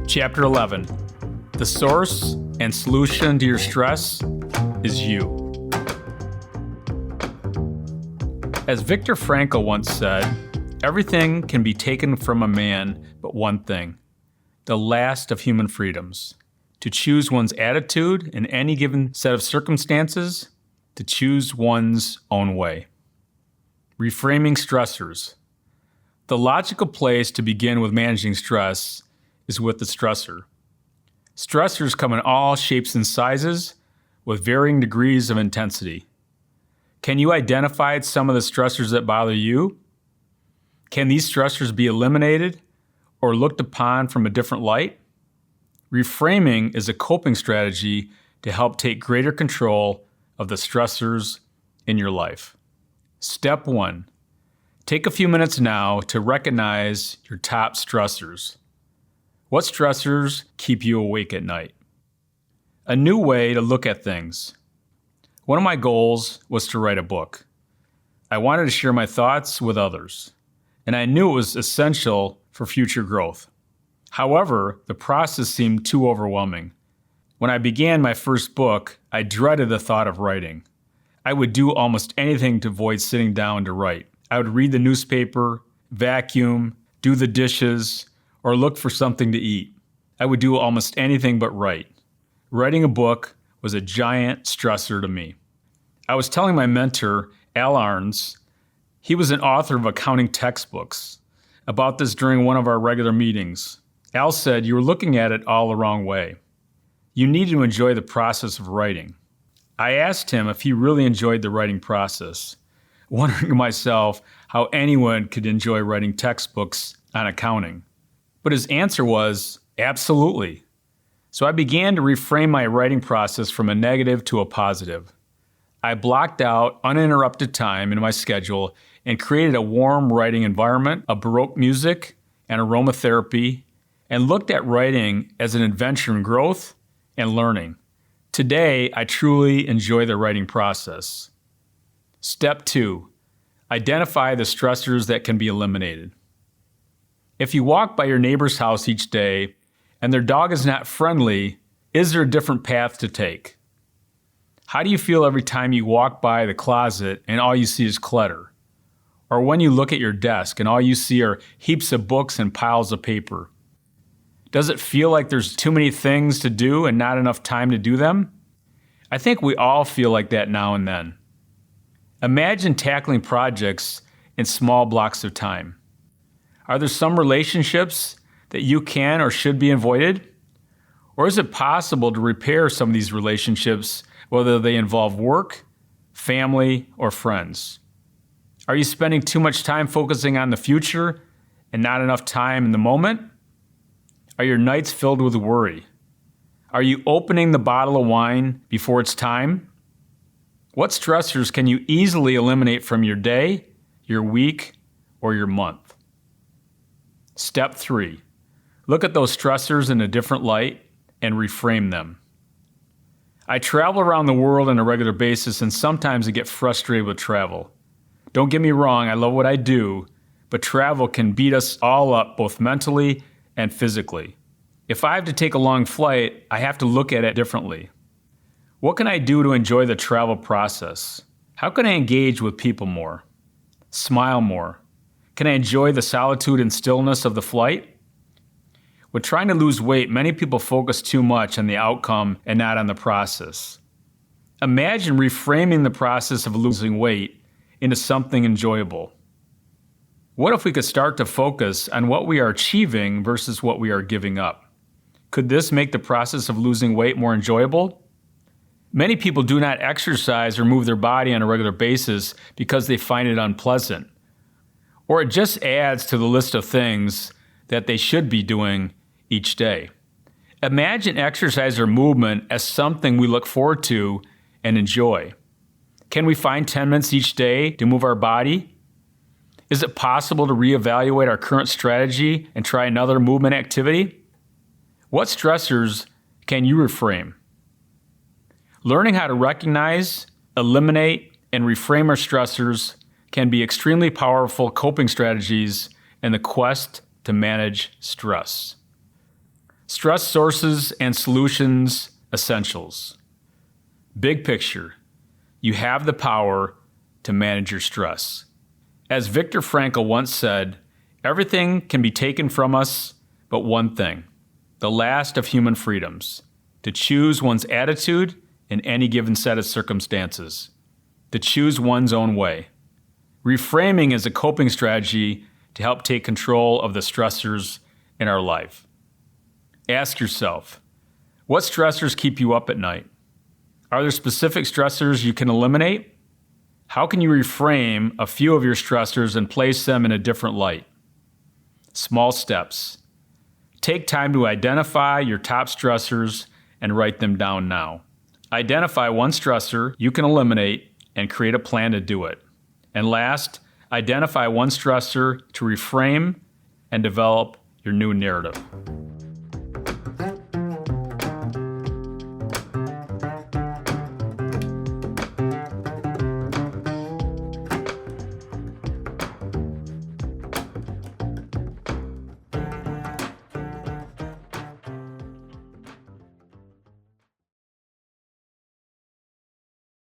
Chapter 11. The source and solution to your stress is you. As Viktor Frankl once said, everything can be taken from a man but one thing, the last of human freedoms, to choose one's attitude in any given set of circumstances, to choose one's own way. Reframing stressors. The logical place to begin with managing stress is with the stressor. Stressors come in all shapes and sizes with varying degrees of intensity. Can you identify some of the stressors that bother you? Can these stressors be eliminated or looked upon from a different light? Reframing is a coping strategy to help take greater control of the stressors in your life. Step 1. Take a few minutes now to recognize your top stressors. What stressors keep you awake at night? A new way to look at things. One of my goals was to write a book. I wanted to share my thoughts with others, and I knew it was essential for future growth. However, the process seemed too overwhelming. When I began my first book, I dreaded the thought of writing. I would do almost anything to avoid sitting down to write. I would read the newspaper, vacuum, do the dishes, or look for something to eat. I would do almost anything but write. Writing a book was a giant stressor to me. I was telling my mentor, Al Arns, he was an author of accounting textbooks, about this during one of our regular meetings. Al said, "You were looking at it all the wrong way. You need to enjoy the process of writing." I asked him if he really enjoyed the writing process, wondering to myself how anyone could enjoy writing textbooks on accounting. But his answer was, absolutely. So I began to reframe my writing process from a negative to a positive. I blocked out uninterrupted time in my schedule and created a warm writing environment of Baroque music and aromatherapy, and looked at writing as an adventure in growth and learning. Today, I truly enjoy the writing process. Step 2. Identify the stressors that can be eliminated. If you walk by your neighbor's house each day and their dog is not friendly, is there a different path to take? How do you feel every time you walk by the closet and all you see is clutter? Or when you look at your desk and all you see are heaps of books and piles of paper? Does it feel like there's too many things to do and not enough time to do them? I think we all feel like that now and then. Imagine tackling projects in small blocks of time. Are there some relationships that you can or should be avoided? Or is it possible to repair some of these relationships, whether they involve work, family, or friends? Are you spending too much time focusing on the future and not enough time in the moment? Are your nights filled with worry? Are you opening the bottle of wine before it's time? What stressors can you easily eliminate from your day, your week, or your month? Step 3. Look at those stressors in a different light and reframe them. I travel around the world on a regular basis, and sometimes I get frustrated with travel. Don't get me wrong, I love what I do, but travel can beat us all up both mentally and physically. If I have to take a long flight, I have to look at it differently. What can I do to enjoy the travel process? How can I engage with people more? Smile more? Can I enjoy the solitude and stillness of the flight? With trying to lose weight, many people focus too much on the outcome and not on the process. Imagine reframing the process of losing weight into something enjoyable. What if we could start to focus on what we are achieving versus what we are giving up? Could this make the process of losing weight more enjoyable? Many people do not exercise or move their body on a regular basis because they find it unpleasant, or it just adds to the list of things that they should be doing each day. Imagine exercise or movement as something we look forward to and enjoy. Can we find 10 minutes each day to move our body? Is it possible to reevaluate our current strategy and try another movement activity? What stressors can you reframe? Learning how to recognize, eliminate, and reframe our stressors can be extremely powerful coping strategies in the quest to manage stress. Stress sources and solutions essentials. Big picture, you have the power to manage your stress. As Viktor Frankl once said, everything can be taken from us but one thing, the last of human freedoms, to choose one's attitude in any given set of circumstances, to choose one's own way. Reframing is a coping strategy to help take control of the stressors in our life. Ask yourself, what stressors keep you up at night? Are there specific stressors you can eliminate? How can you reframe a few of your stressors and place them in a different light? Small steps. Take time to identify your top stressors and write them down now. Identify one stressor you can eliminate and create a plan to do it. And last, identify one stressor to reframe and develop your new narrative.